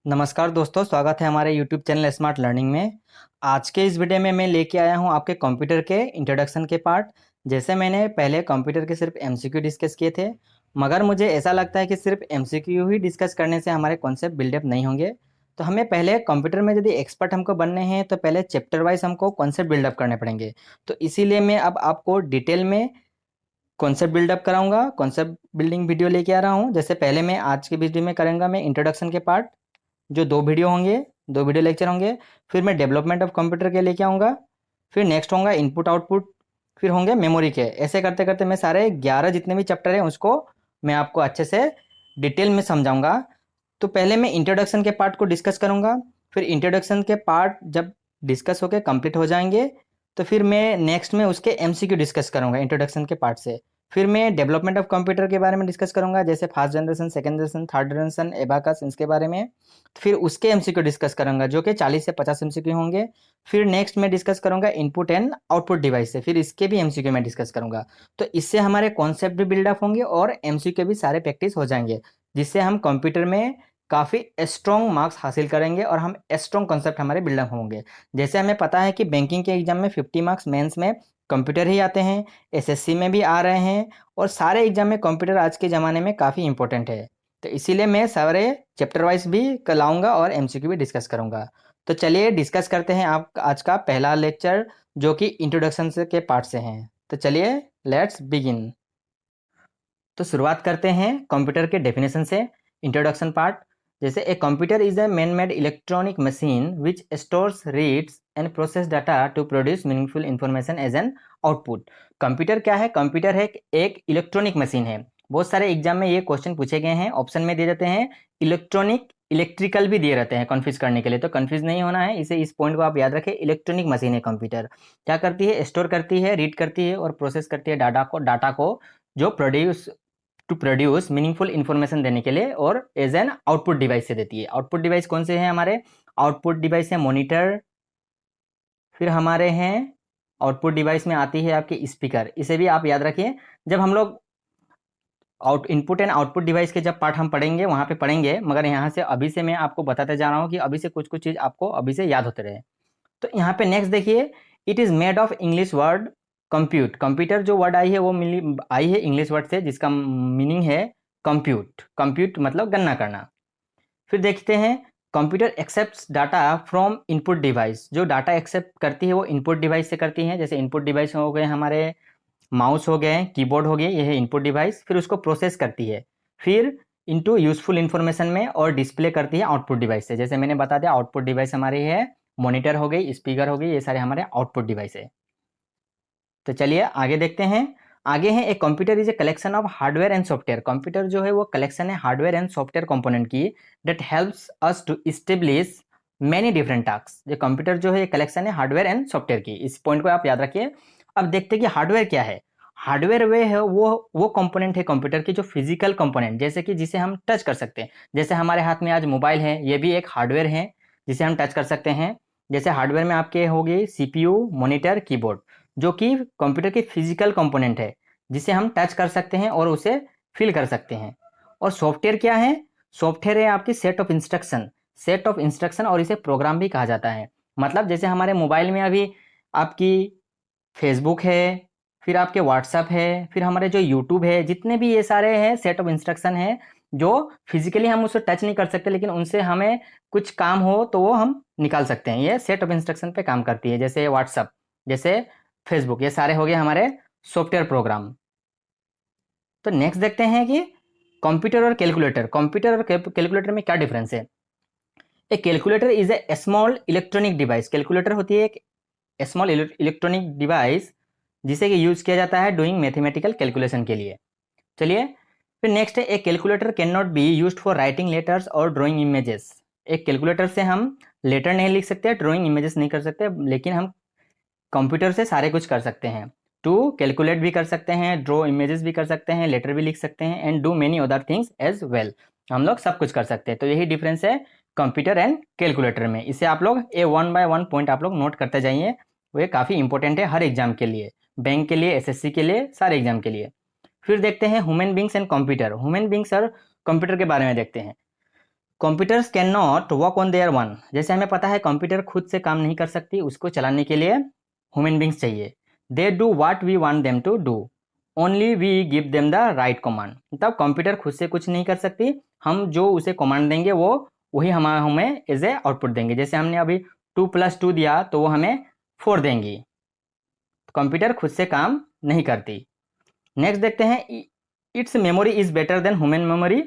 नमस्कार दोस्तों, स्वागत है हमारे YouTube चैनल स्मार्ट लर्निंग में। आज के इस वीडियो में मैं लेके आया हूं आपके कंप्यूटर के इंट्रोडक्शन के पार्ट। जैसे मैंने पहले कंप्यूटर के सिर्फ एमसीक्यू डिस्कस किए थे, मगर मुझे ऐसा लगता है कि सिर्फ एमसीक्यू ही डिस्कस करने से हमारे कॉन्सेप्ट बिल्डअप नहीं होंगे। तो हमें पहले कंप्यूटर में यदि एक्सपर्ट हमको बनने हैं तो पहले चैप्टर वाइज हमको कॉन्सेप्ट बिल्डअप करने पड़ेंगे। तो इसीलिए मैं अब आपको डिटेल में कॉन्सेप्ट बिल्डअप कराऊंगा, कॉन्सेप्ट बिल्डिंग वीडियो लेके आ रहा हूँ। जैसे पहले मैं आज के वीडियो में करूँगा मैं इंट्रोडक्शन के पार्ट, जो 2 वीडियो होंगे, 2 वीडियो लेक्चर होंगे। फिर मैं डेवलपमेंट ऑफ कंप्यूटर के लेके आऊँगा। फिर नेक्स्ट होगा इनपुट आउटपुट। फिर होंगे मेमोरी के। ऐसे करते करते मैं सारे 11 जितने भी चैप्टर हैं उसको मैं आपको अच्छे से डिटेल में समझाऊंगा। तो पहले मैं इंट्रोडक्शन के पार्ट को डिस्कस करूंगा। फिर इंट्रोडक्शन के पार्ट जब डिस्कस होके कंप्लीट हो जाएंगे तो फिर मैं नेक्स्ट में उसके एमसीक्यू डिस्कस करूंगा इंट्रोडक्शन के पार्ट से। फिर मैं डेवलपमेंट ऑफ कंप्यूटर के बारे में डिस्कस करूंगा, जैसे first generation, second generation, third generation, abacus, इसके बारे में। फिर उसके एमसीक्यू डिस्कस करूंगा जो कि 40 से 50 एमसीक्यू होंगे। फिर नेक्स्ट में डिस्कस करूंगा इनपुट एंड आउटपुट डिवाइस से, फिर इसके भी एमसीक्यू में डिस्कस करूंगा। तो इससे हमारे कॉन्सेप्ट भी बिल्डअप होंगे और एमसीक्यू भी सारे प्रैक्टिस हो जाएंगे, जिससे हम कंप्यूटर में काफ़ी स्ट्रॉन्ग मार्क्स हासिल करेंगे और हम स्ट्रॉन्ग कॉन्सेप्ट हमारे बिल्डअप होंगे। जैसे हमें पता है कि बैंकिंग के एग्जाम में 50 मार्क्स मेंस में कंप्यूटर ही आते हैं, एसएससी में भी आ रहे हैं, और सारे एग्जाम में कंप्यूटर आज के ज़माने में काफ़ी इंपॉर्टेंट है। तो इसीलिए मैं सारे चैप्टर वाइज भी लाऊंगा और एमसीक्यू भी डिस्कस करूंगा। तो चलिए डिस्कस करते हैं आप आज का पहला लेक्चर, जो कि इंट्रोडक्शन से के पार्ट से हैं। तो चलिए लेट्स बिगिन। तो शुरुआत करते हैं कंप्यूटर के डेफिनेशन से। इंट्रोडक्शन पार्ट, जैसे a computer is a man made electronic machine which stores, reads and process data to produce meaningful information as an output. Computer क्या है? कंप्यूटर है एक इलेक्ट्रॉनिक मशीन है। बहुत सारे एग्जाम में ये क्वेश्चन पूछे गए हैं, ऑप्शन में दिए जाते हैं इलेक्ट्रॉनिक, इलेक्ट्रिकल भी दिए रहते हैं कन्फ्यूज करने के लिए। तो कन्फ्यूज नहीं होना है, इसे इस पॉइंट को आप याद रखें। इलेक्ट्रॉनिक मशीन है कंप्यूटर। क्या करती है? स्टोर करती है, रीड करती है और प्रोसेस करती है डाटा को जो produce to produce meaningful information देने के लिए, और एज एन आउटपुट डिवाइस से देती है। आउटपुट डिवाइस कौन से हैं हमारे? आउटपुट डिवाइस है मॉनिटर, फिर हमारे हैं आउटपुट डिवाइस में आती है आपकी स्पीकर। इसे भी आप याद रखिए। जब हम लोग इनपुट एंड आउटपुट डिवाइस के जब पार्ट हम पढ़ेंगे वहाँ पे पढ़ेंगे, मगर यहाँ से अभी से मैं आपको बताते जा रहा हूँ कि अभी से कुछ कुछ चीज़ आपको अभी से याद होते रहे। तो यहाँ पे नेक्स्ट देखिए, it is made of English word compute. Computer जो वर्ड आई है वो मिली आई है इंग्लिश वर्ड से, जिसका मीनिंग है कंप्यूट। कंप्यूट मतलब गणना करना। फिर देखते हैं computer accepts data from input device. जो डाटा एक्सेप्ट करती है वो इनपुट डिवाइस से करती है। जैसे इनपुट डिवाइस हो गए हमारे माउस हो गए, कीबोर्ड हो गए, ये है इनपुट डिवाइस। फिर उसको प्रोसेस करती है, फिर इनटू यूजफुल इन्फॉर्मेशन में, और डिस्प्ले करती है आउटपुट डिवाइस से। जैसे मैंने बता दिया आउटपुट डिवाइस हमारी है मॉनिटर हो गई, स्पीकर हो गई, ये सारे हमारे आउटपुट डिवाइस है। तो चलिए आगे देखते हैं। आगे है एक computer is a collection of hardware and software. Computer जो है वो कलेक्शन है हार्डवेयर एंड सॉफ्टवेयर कंपोनेंट की, that helps us to establish many different task. ये कंप्यूटर जो है कलेक्शन है हार्डवेयर एंड सॉफ्टवेयर की, इस पॉइंट को आप याद रखिए। अब देखते हैं कि हार्डवेयर क्या है। हार्डवेयर वे है वो कंपोनेंट है कंप्यूटर की जो फिजिकल कंपोनेंट, जैसे कि जिसे हम टच कर सकते हैं। जैसे हमारे हाथ में आज मोबाइल है, ये भी एक हार्डवेयर है जिसे हम टच कर सकते हैं। जैसे हार्डवेयर में आपके होगी सीपीयू, मॉनिटर, कीबोर्ड, जो कि कंप्यूटर की फिजिकल कंपोनेंट है जिसे हम टच कर सकते हैं और उसे फील कर सकते हैं। और सॉफ्टवेयर क्या है? सॉफ्टवेयर है आपकी set of instruction, set of instruction, और इसे प्रोग्राम भी कहा जाता है। मतलब जैसे हमारे मोबाइल में अभी आपकी फेसबुक है, फिर आपके व्हाट्सअप है, फिर हमारे जो यूट्यूब है, जितने भी ये सारे हैं सेट ऑफ इंस्ट्रक्शन है जो फिजिकली हम उसे टच नहीं कर सकते, लेकिन उनसे हमें कुछ काम हो तो वो हम निकाल सकते हैं। ये सेट ऑफ इंस्ट्रक्शन पे काम करती है। जैसे व्हाट्सअप, जैसे फेसबुक, ये सारे हो गए हमारे सॉफ्टवेयर प्रोग्राम। तो नेक्स्ट देखते हैं कि कंप्यूटर और कैलकुलेटर। कंप्यूटर और कैलकुलेटर में क्या डिफरेंस है? A calculator is a small electronic device. Calculator होती है एक स्मॉल इलेक्ट्रॉनिक डिवाइस जिसे कि यूज किया जाता है डूइंग मैथमेटिकल कैलकुलेशन के लिए। चलिए फिर नेक्स्ट है, एक calculator can not be use for writing letters और ड्राइंग इमेजेस। एक कैलकुलेटर से हम लेटर नहीं लिख सकते, ड्राइंग इमेजेस नहीं कर सकते, लेकिन हम कंप्यूटर से सारे कुछ कर सकते हैं। टू कैलकुलेट भी कर सकते हैं, ड्रॉ इमेजेस भी कर सकते हैं, लेटर भी लिख सकते हैं, and do many other things as well. हम लोग सब कुछ कर सकते हैं। तो यही डिफरेंस है कंप्यूटर एंड कैलकुलेटर में। इसे आप लोग ए वन बाय वन पॉइंट आप लोग नोट करते जाइए, वो काफ़ी इंपॉर्टेंट है हर एग्जाम के लिए, बैंक के लिए, एसएससी के लिए, सारे एग्जाम के लिए। फिर देखते हैं human beings and computer. Human beings और कंप्यूटर के बारे में देखते हैं। Computers can not work on their one. जैसे हमें पता है कंप्यूटर खुद से काम नहीं कर सकती, उसको चलाने के लिए ह्यूमन बींग्स चाहिए। They do what we want them to do, only we give them the right command. मतलब कंप्यूटर खुद से कुछ नहीं कर सकती, हम जो उसे कमांड देंगे वो वही हमें एज ए आउटपुट देंगे। जैसे हमने अभी 2+2 दिया तो वो हमें 4 देंगी। कंप्यूटर खुद से काम नहीं करती। नेक्स्ट देखते हैं, it's memory is better than human memory.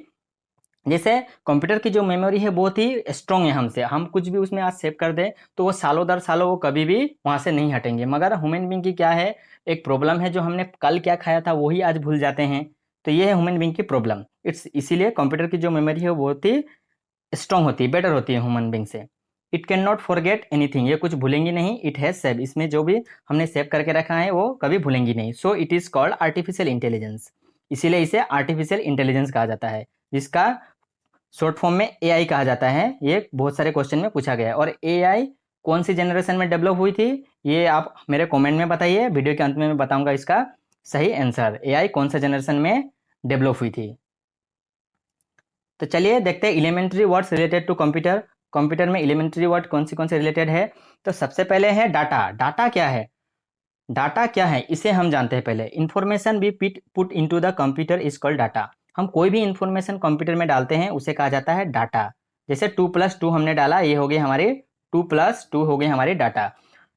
जैसे कंप्यूटर की जो मेमोरी है बहुत ही स्ट्रॉन्ग है हमसे, हम कुछ भी उसमें आज सेव कर दें तो वो सालों दर सालों वो कभी भी वहाँ से नहीं हटेंगे। मगर ह्यूमन बींग की क्या है, एक प्रॉब्लम है, जो हमने कल क्या खाया था वही आज भूल जाते हैं। तो ये है ह्यूमन बींग की प्रॉब्लम। इसीलिए कंप्यूटर की जो मेमोरी है वो बहुत ही स्ट्रॉन्ग होती है, बेटर होती है ह्यूमन बींग से। It can not forget anything, ये कुछ भूलेंगी नहीं। इट हैज सेव, इसमें जो भी हमने सेव करके रखा है वो कभी भूलेंगी नहीं। So it is called artificial intelligence, इसीलिए इसे आर्टिफिशियल इंटेलिजेंस कहा जाता है, जिसका शॉर्ट फॉर्म में एआई कहा जाता है। ये बहुत सारे क्वेश्चन में पूछा गया है। और एआई कौन सी जनरेशन में डेवलप हुई थी, ये आप मेरे कमेंट में बताइए, वीडियो के अंत में मैं बताऊंगा इसका सही आंसर। एआई कौन सा जनरेशन में डेवलप हुई थी। तो चलिए देखते हैं elementary words related to computer. Computer में एलिमेंट्री वर्ड कौन से रिलेटेड है। तो सबसे पहले है डाटा। डाटा क्या है, डाटा क्या है इसे हम जानते हैं पहले। Information B put into the computer is called data. हम कोई भी इंफॉर्मेशन कंप्यूटर में डालते हैं उसे कहा जाता है डाटा। जैसे 2+2 हमने डाला, ये हो गई हमारी 2+2 हो गई हमारी डाटा।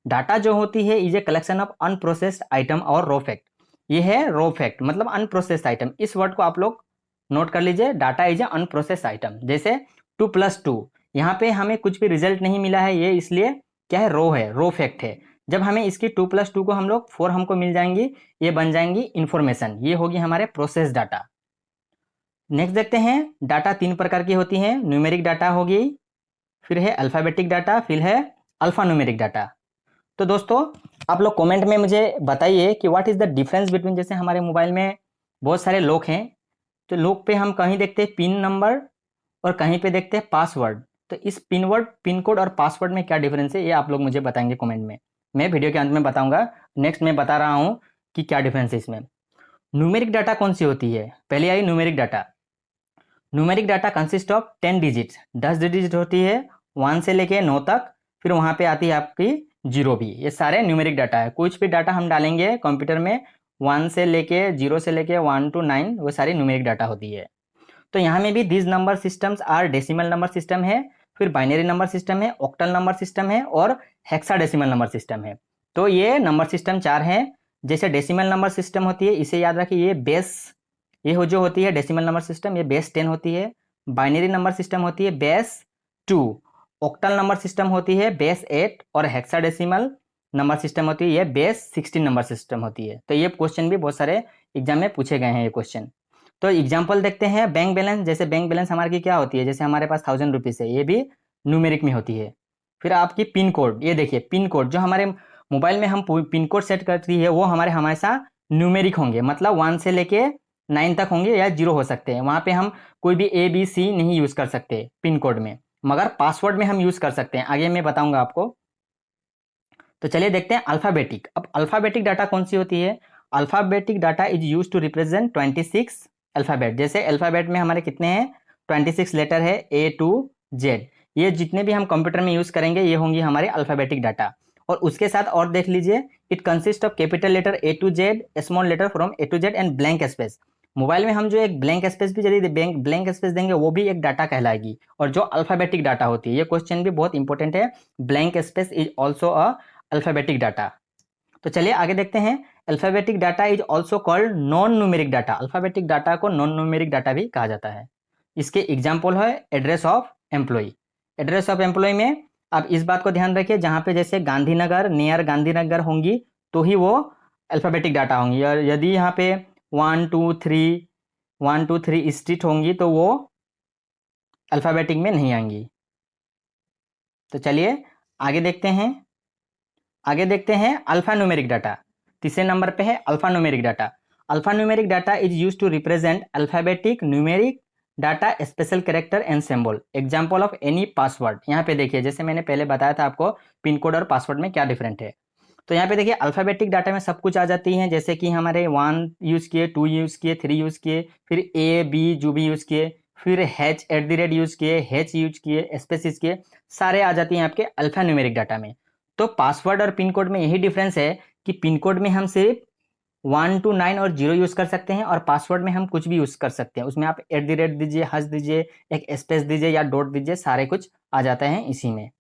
डाटा जो होती है is a collection of unprocessed item और रॉ फैक्ट। ये है रॉ फैक्ट मतलब अनप्रोसेस्ड आइटम। इस वर्ड को आप लोग नोट कर लीजिए, data is a unprocessed item. जैसे 2+2 यहाँ पे हमें कुछ भी रिजल्ट नहीं मिला है, ये इसलिए क्या है, रॉ फैक्ट है। जब हमें इसकी 2+2 को हम लोग 4 हमको मिल जाएंगी, ये बन जाएंगी इंफॉर्मेशन, ये होगी हमारे प्रोसेस डाटा। नेक्स्ट देखते हैं, डाटा 3 प्रकार की होती हैं। न्यूमेरिक डाटा होगी, फिर है अल्फाबेटिक डाटा, फिर है अल्फा न्यूमेरिक डाटा। तो दोस्तों आप लोग कमेंट में मुझे बताइए कि what is the difference between, जैसे हमारे मोबाइल में बहुत सारे लॉक हैं, तो लॉक पे हम कहीं देखते हैं पिन नंबर और कहीं पे देखते हैं पासवर्ड। तो इस पिन कोड और पासवर्ड में क्या डिफरेंस है, ये आप लोग मुझे बताएंगे कमेंट में, मैं वीडियो के अंत में बताऊंगा। नेक्स्ट मैं बता रहा हूँ कि क्या डिफरेंस है इसमें। न्यूमेरिक डाटा कौन सी होती है, पहले आई numeric data. Numeric data consist of 10 digits, 10 digit होती है 1 से लेके 9 तक, फिर वहाँ पे आती है आपकी 0 भी। ये सारे न्यूमेरिक डाटा है। कुछ भी डाटा हम डालेंगे कंप्यूटर में 1 से लेके 0 से लेके 1 to 9, वो सारी न्यूमेरिक डाटा होती है। तो यहाँ में भी this number systems are decimal number system है, फिर बाइनरी नंबर सिस्टम है, ऑक्टल नंबर सिस्टम है और हेक्साडेसिमल नंबर सिस्टम है। तो ये नंबर सिस्टम 4 हैं। जैसे डेसिमल नंबर सिस्टम होती है, इसे याद रखिए, ये बेस, ये जो होती है डेसिमल नंबर सिस्टम, ये बेस 10 होती है। बाइनरी नंबर सिस्टम होती है बेस 2, ऑक्टल नंबर सिस्टम होती है बेस 8 और हेक्साडेसिमल नंबर सिस्टम होती है ये बेस 16 नंबर सिस्टम होती है। तो ये क्वेश्चन भी बहुत सारे एग्जाम में पूछे गए हैं ये क्वेश्चन। तो एग्जाम्पल देखते हैं, बैंक बैलेंस। जैसे बैंक बैलेंस हमारे की क्या होती है, जैसे हमारे पास 1000 रुपीज़ है, ये भी न्यूमेरिक में होती है। फिर आपकी पिन कोड, ये देखिए पिन कोड, जो हमारे मोबाइल में हम पिन कोड सेट करती है वो हमारे हमेशा न्यूमेरिक होंगे, मतलब 1 से लेके 9 तक होंगे या 0 हो सकते हैं। वहाँ पे हम कोई भी ABC नहीं यूज़ कर सकते पिन कोड में, मगर पासवर्ड में हम यूज़ कर सकते हैं, आगे मैं बताऊंगा आपको। तो चलिए देखते हैं अल्फ़ाबेटिक। अब अल्फ़ाबेटिक डाटा कौन सी होती है। Alphabetic data is use to represent 26 alphabet. जैसे अल्फ़ाबेट में हमारे कितने हैं, 26 लेटर है A to Z। ये जितने भी हम कंप्यूटर में यूज़ करेंगे ये होंगी हमारे अल्फ़ाबेटिक डाटा। और उसके साथ और देख लीजिए, it consist of capital letter A to Z, small letter from A to Z and blank space. Mobile में हम जो एक ब्लैंक स्पेस भी यदि ब्लैंक स्पेस देंगे वो भी एक डाटा कहलाएगी, और जो अल्फ़ाबेटिक डाटा होती है, ये क्वेश्चन भी बहुत इंपॉर्टेंट है, blank space is also a alphabetic data. तो चलिए आगे देखते हैं, alphabetic data is also called non numeric data. Alphabetic data को नॉन न्यूमेरिक डाटा भी कहा जाता है। इसके एग्जाम्पल है address of employ. Address of employ में आप इस बात को ध्यान रखिए, जहाँ पे जैसे गांधीनगर, नियर गांधीनगर होंगी तो ही वो अल्फ़ाबेटिक डाटा होंगी, और यदि यहाँ पे 1 2 3 स्ट्रीट होंगी तो वो अल्फ़ाबेटिक में नहीं आएंगी। तो चलिए आगे देखते हैं, आगे देखते हैं अल्फा न्यूमेरिक डाटा। तीसरे नंबर पे है alpha numeric data. Alpha numeric data is use to represent alphabetic numeric data, special character and symbol, example of any password. यहाँ पे देखिए, जैसे मैंने पहले बताया था आपको पिन कोड और पासवर्ड में क्या डिफरेंट है। तो यहाँ पे देखिए अल्फाबेटिक डाटा में सब कुछ आ जाती हैं, जैसे कि हमारे 1 यूज़ किए, 2 यूज़ किए, 3 यूज़ किए, फिर A B जो भी यूज़ किए, फिर hatch at the rate use किए, हैच यूज किए, स्पेस यूज किए, सारे आ जाती हैं आपके अल्फा न्यूमेरिक डाटा में। तो पासवर्ड और पिन कोड में यही डिफरेंस है कि पिन कोड में हम सिर्फ 1 to 9 और 0 यूज कर सकते हैं, और पासवर्ड में हम कुछ भी यूज कर सकते हैं। उसमें आप एट द रेट दीजिए, हंस दीजिए, एक स्पेस दीजिए या डॉट दीजिए, सारे कुछ आ जाते हैं इसी में।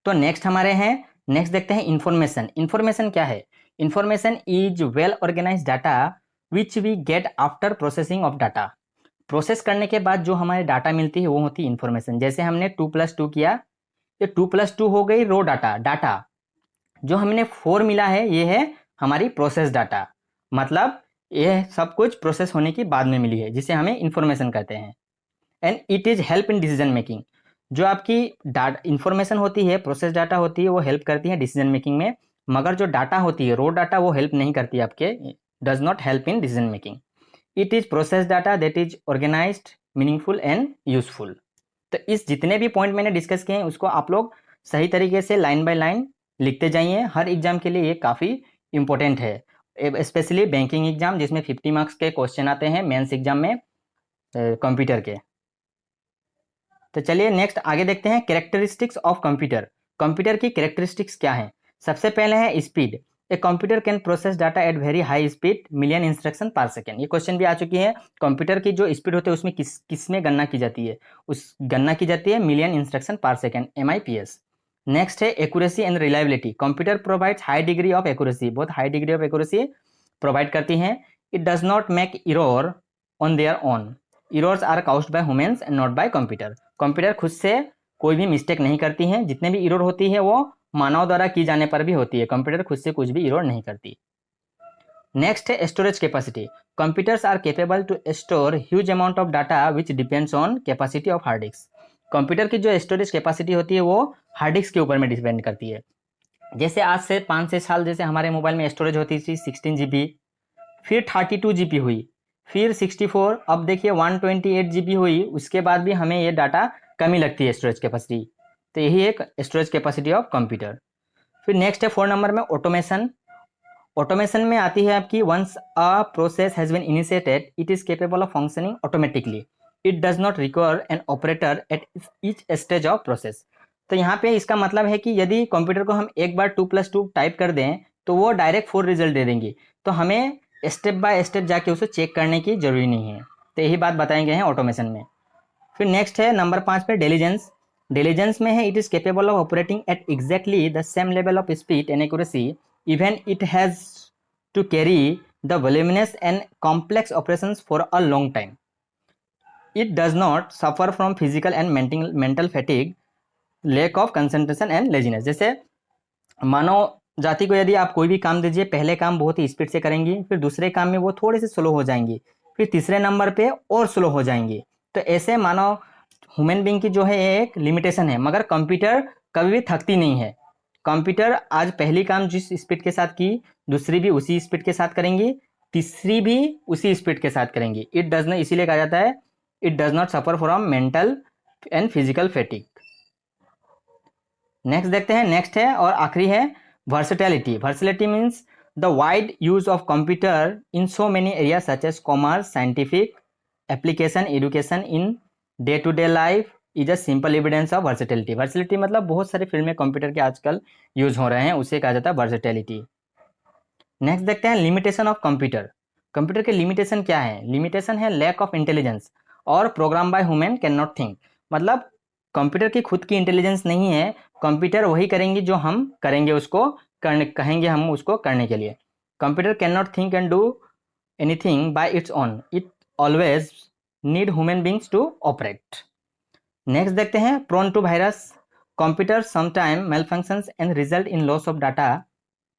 तो नेक्स्ट हमारे हैं, नेक्स्ट देखते हैं इंफॉर्मेशन। इंफॉर्मेशन क्या है? Information is well organize data which we get after processing of data. Process करने के बाद जो हमारे डाटा मिलती है वो होती है इंफॉर्मेशन। जैसे हमने 2+2 किया, ये 2+2 हो गई रो डाटा। डाटा जो हमने 4 मिला है ये है हमारी प्रोसेस डाटा, मतलब ये सब कुछ प्रोसेस होने के बाद में मिली है, जिसे हमें इंफॉर्मेशन कहते हैं। And it is help in decision making. जो आपकी डाटा इंफॉर्मेशन होती है, प्रोसेस डाटा होती है, वो हेल्प करती है डिसीजन मेकिंग में, मगर जो डाटा होती है, रो डाटा, वो हेल्प नहीं करती आपके, does not help in decision making. It is process data that is organized, meaningful and useful. तो इस जितने भी पॉइंट मैंने डिस्कस किए हैं उसको आप लोग सही तरीके से लाइन बाय लाइन लिखते जाइए। हर एग्जाम के लिए ये काफ़ी इंपॉर्टेंट है, स्पेशली बैंकिंग एग्जाम जिसमें 50 मार्क्स के क्वेश्चन आते हैं मेंस एग्जाम में कंप्यूटर के। तो चलिए नेक्स्ट आगे देखते हैं कैरेक्टरिस्टिक्स ऑफ कंप्यूटर। कंप्यूटर की कैरेक्टरिस्टिक्स क्या है? सबसे पहले है speed. A computer can process data at very high speed, million instruction per second. ये क्वेश्चन भी आ चुकी है। कंप्यूटर की जो स्पीड होती है उसमें किस में गणना की जाती है? उस गणना की जाती है million instruction per second, MIPS। Next है accuracy and reliability. Computer provides high degree of accuracy, बहुत high degree of accuracy provide करती हैं। It does not make error on their own, errors are caused by humans and not by computer. Computer खुद से कोई भी mistake नहीं करती हैं, जितने भी इरर होती है वो मानव द्वारा की जाने पर भी होती है, कंप्यूटर खुद से कुछ भी इरर नहीं करती। नेक्स्ट है storage capacity. Computers are capable to store huge amount of data which depends on capacity of hard disk. Computer की जो स्टोरेज कैपेसिटी होती है वो हार्ड डिस्क के ऊपर में डिपेंड करती है। जैसे आज से 5-6 साल जैसे हमारे मोबाइल में स्टोरेज होती थी 16 GB, फिर 32 GB हुई, फिर 64, अब देखिए 128 GB हुई। उसके बाद भी हमें ये डाटा कमी लगती है स्टोरेज कैपेसिटी। तो यही एक स्टोरेज कैपेसिटी ऑफ कंप्यूटर। फिर नेक्स्ट है 4 नंबर में ऑटोमेशन। ऑटोमेशन में आती है आपकी once a process has been initiated it is capable of functioning automatically, it does not require an operator at each stage of process. तो यहाँ पे इसका मतलब है कि यदि कंप्यूटर को हम एक बार 2+2 टाइप कर दें तो वो डायरेक्ट 4 रिजल्ट दे देंगी, तो हमें स्टेप बाय स्टेप जाके उसे चेक करने की जरूरी नहीं है। तो यही बात बताए गए हैं ऑटोमेशन में। फिर नेक्स्ट है नंबर 5 पे डिलीजेंस। डिलीजेंस में है it is capable of operating at exactly the same level of speed and accuracy even it has to carry the voluminous and complex operations for a long time. It does not suffer from physical and mental fatigue, lack of concentration and laziness. जैसे मानव जाति को यदि आप कोई भी काम दीजिए, पहले काम बहुत ही स्पीड से करेंगी, फिर दूसरे काम में वो थोड़े से स्लो हो जाएंगी, फिर तीसरे नंबर पे और स्लो हो जाएंगी। तो ऐसे मानव ह्यूमन बीइंग की जो है एक लिमिटेशन है, मगर कंप्यूटर कभी भी थकती नहीं है। कंप्यूटर आज पहली काम जिस स्पीड के साथ की, दूसरी भी उसी स्पीड के साथ करेंगी, तीसरी भी उसी स्पीड के साथ करेंगी। इट डज नॉट, इसीलिए कहा जाता है it does not suffer from mental and physical fatigue. Next देखते हैं, नेक्स्ट है और आखिरी है versatility. Versatility means the wide use of computer in so many area such as commerce, scientific application, education in day to day life is a simple evidence of versatility. Versatility मतलब बहुत सारे field में computer के आजकल use हो रहे हैं, उसे कहा जाता है वर्सेटैलिटी। नेक्स्ट देखते हैं लिमिटेशन ऑफ कंप्यूटर। कंप्यूटर के लिमिटेशन क्या है? लिमिटेशन है लैक ऑफ इंटेलिजेंस और program by human can not think. मतलब कंप्यूटर की खुद की इंटेलिजेंस नहीं है, कंप्यूटर वही करेंगी जो हम करेंगे, उसको करने कहेंगे हम उसको करने के लिए। Computer can not think and do anything by its own, it always need human beings to operate. Next देखते हैं prone to virus. Computer sometime malfunctions and result in loss of data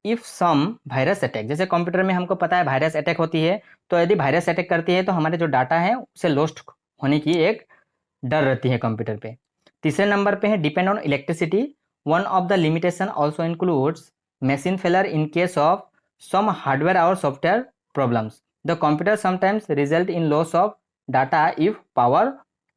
if some virus attack. जैसे computer में हमको पता है virus attack होती है, तो यदि वायरस अटैक करती है तो हमारे जो डाटा है उसे लॉस्ट होने की एक डर रहती है कंप्यूटर पे। तीसरे नंबर पे है depend on electricity. One of the limitation also includes machine failure in case of some hardware और software problems. The computer sometimes result in loss of data if power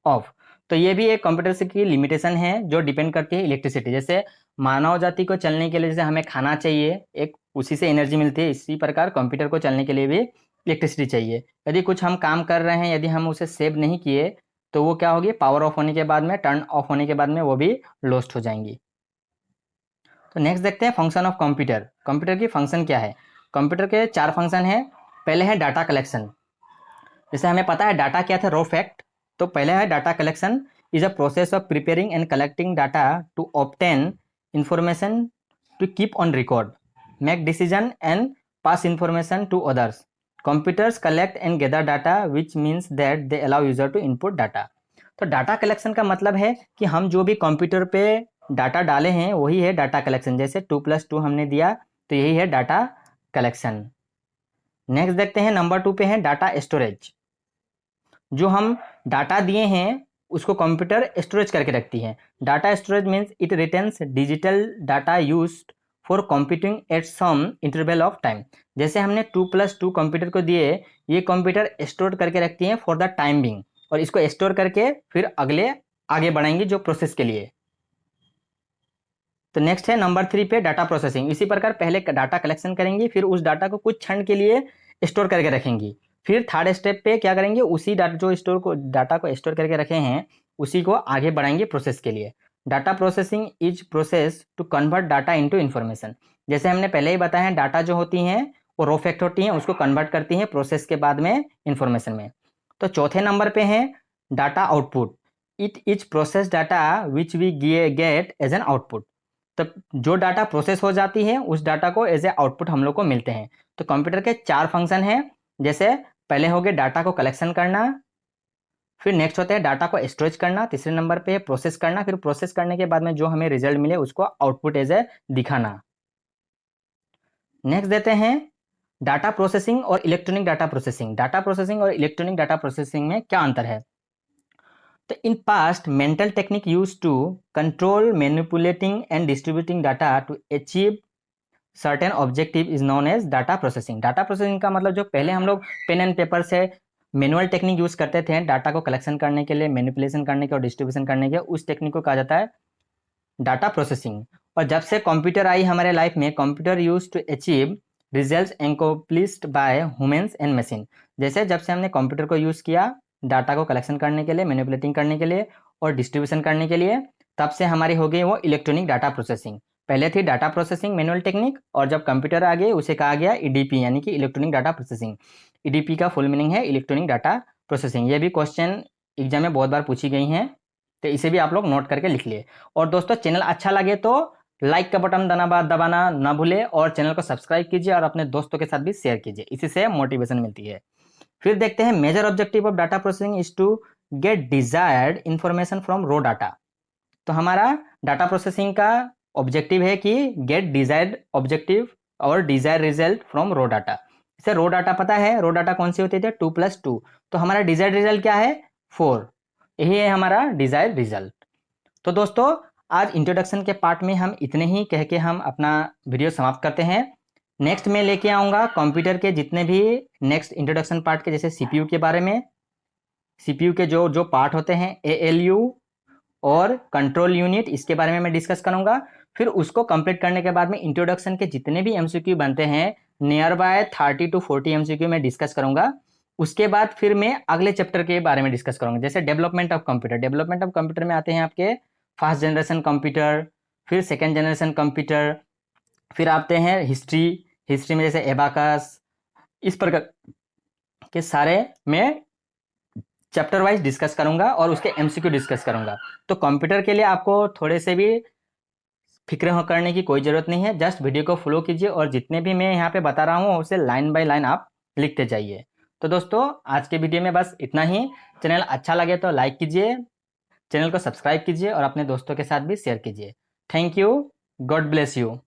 off. तो ये भी एक computer से की limitation है जो depend करती है इलेक्ट्रिसिटी। जैसे मानव जाति को चलने के लिए जैसे हमें खाना चाहिए, एक उसी से एनर्जी मिलती है, इसी प्रकार कंप्यूटर को चलने के लिए भी इलेक्ट्रिसिटी चाहिए। यदि कुछ हम काम कर रहे हैं, यदि हम उसे सेव नहीं किए तो वो क्या होगी, पावर ऑफ होने के बाद में, टर्न ऑफ होने के बाद में वो भी लॉस्ट हो जाएंगी। तो नेक्स्ट देखते हैं फंक्शन ऑफ कंप्यूटर। कंप्यूटर की फंक्शन क्या है। कंप्यूटर के 4 फंक्शन हैं। पहले है डाटा कलेक्शन। जैसे हमें पता है डाटा क्या था, रो फैक्ट। तो पहले है data collection is a process of preparing and collecting data to obtain information to keep on record, make decision and pass information to others. Computers collect and gather data which means that they allow user to input data. तो data collection का मतलब है कि हम जो भी computer पे data डाले हैं वही है डाटा कलेक्शन। जैसे 2+2 हमने दिया तो यही है डाटा कलेक्शन। नेक्स्ट देखते हैं नंबर 2 पे है डाटा स्टोरेज। जो हम डाटा दिए हैं उसको कंप्यूटर स्टोरेज करके रखती है। Data storage means it retains digital data used for computing at some interval of time. जैसे हमने 2+2 कंप्यूटर को दिए, ये कंप्यूटर स्टोर करके रखती है फॉर द टाइम बिंग, और इसको स्टोर करके फिर आगे बढ़ाएंगी जो प्रोसेस के लिए। तो नेक्स्ट है नंबर 3 पे डाटा प्रोसेसिंग। इसी प्रकार पहले डाटा कलेक्शन करेंगी, फिर उस डाटा को कुछ क्षण के लिए स्टोर करके रखेंगी। फिर थर्ड स्टेप पे क्या करेंगे, उसी डाटा जो डाटा को स्टोर करके रखे हैं उसी को आगे बढ़ाएंगे प्रोसेस के लिए। Data processing is process to convert data into information. जैसे हमने पहले ही बताया है, डाटा जो होती हैं वो रो फैक्ट होती हैं, उसको कन्वर्ट करती हैं प्रोसेस के बाद में इन्फॉर्मेशन में। तो चौथे नंबर पे है data output. It is process data which we get as an output. तो जो डाटा प्रोसेस हो जाती है उस डाटा को एज ए आउटपुट हम लोग को मिलते हैं। तो कंप्यूटर के 4 फंक्शन हैं। जैसे पहले हो गए डाटा को कलेक्शन करना, फिर नेक्स्ट होता है डाटा को स्टोरेज करना, तीसरे नंबर पे है प्रोसेस करना, फिर प्रोसेस करने के बाद में जो हमें रिजल्ट मिले उसको आउटपुट एज ए दिखाना। नेक्स्ट देते हैं डाटा प्रोसेसिंग और electronic data processing. Data processing और इलेक्ट्रॉनिक डाटा प्रोसेसिंग में क्या अंतर है। तो in past, mental technique used to control, manipulating and distributing data to achieve certain objective is known as data processing. Data processing का मतलब जो पहले हम लोग पेन एंड पेपर से मैनुअल टेक्निक यूज करते थे डाटा को कलेक्शन करने के लिए, मैनिपुलेशन करने के और डिस्ट्रीब्यूशन करने के, उस टेक्निक को कहा जाता है डाटा प्रोसेसिंग। और जब से कंप्यूटर आई हमारे लाइफ में, computer use to achieve results accomplished by humans and machine. जैसे जब से हमने कंप्यूटर को यूज किया डाटा को कलेक्शन करने के लिए, मैनिपुलेटिंग करने के लिए और डिस्ट्रीब्यूशन करने के लिए, तब से हमारी हो गई वो इलेक्ट्रॉनिक डाटा प्रोसेसिंग। पहले थी डाटा प्रोसेसिंग मैनुअल टेक्निक, और जब कंप्यूटर आ गए उसे कहा गया ईडीपी यानी कि इलेक्ट्रॉनिक डाटा प्रोसेसिंग। ईडीपी का फुल मीनिंग है इलेक्ट्रॉनिक डाटा प्रोसेसिंग। ये भी क्वेश्चन एग्जाम में बहुत बार पूछी गई हैं, तो इसे भी आप लोग नोट करके लिख लिए। और दोस्तों चैनल अच्छा लगे तो लाइक का बटन दबाना ना भूले, और चैनल को सब्सक्राइब कीजिए और अपने दोस्तों के साथ भी शेयर कीजिए, इसी से मोटिवेशन मिलती है। फिर देखते हैं major objective of data processing is to get desired information from raw data. तो हमारा डाटा प्रोसेसिंग का ऑब्जेक्टिव है कि गेट डिजायर्ड ऑब्जेक्टिव और desire result from raw data. इसे रो डाटा पता है, रो डाटा कौन सी होती है, 2+2। तो हमारा डिजायर्ड रिजल्ट क्या है, 4। यही है हमारा डिजायर्ड रिजल्ट। तो दोस्तों आज इंट्रोडक्शन के पार्ट में हम इतने ही कह के हम अपना वीडियो समाप्त करते हैं। नेक्स्ट मैं लेके आऊँगा कंप्यूटर के जितने भी नेक्स्ट इंट्रोडक्शन पार्ट के, जैसे सीपीयू के बारे में, सीपीयू के जो जो पार्ट होते हैं, एएलयू और कंट्रोल यूनिट, इसके बारे में मैं डिस्कस करूंगा। फिर उसको कंप्लीट करने के बाद में इंट्रोडक्शन के जितने भी एमसीक्यू बनते हैं, नियर बाय 30 to 40 एमसीक्यू मैं डिस्कस करूंगा। उसके बाद फिर मैं अगले चैप्टर के बारे में डिस्कस करूंगा, जैसे development of computer. Development of computer में आते हैं आपके फर्स्ट जनरेशन कंप्यूटर, फिर सेकेंड जनरेशन कंप्यूटर, फिर आते हैं हिस्ट्री। हिस्ट्री में जैसे एबाकस, इस प्रकार के सारे मैं चैप्टर वाइज डिस्कस करूंगा और उसके एमसीक्यू डिस्कस करूंगा। तो कंप्यूटर के लिए आपको थोड़े से भी फिक्र करने की कोई ज़रूरत नहीं है, जस्ट वीडियो को फॉलो कीजिए और जितने भी मैं यहाँ पे बता रहा हूँ उसे लाइन बाय लाइन आप लिखते जाइए। तो दोस्तों आज के वीडियो में बस इतना ही। चैनल अच्छा लगे तो लाइक कीजिए, चैनल को सब्सक्राइब कीजिए और अपने दोस्तों के साथ भी शेयर कीजिए। Thank you, God bless you.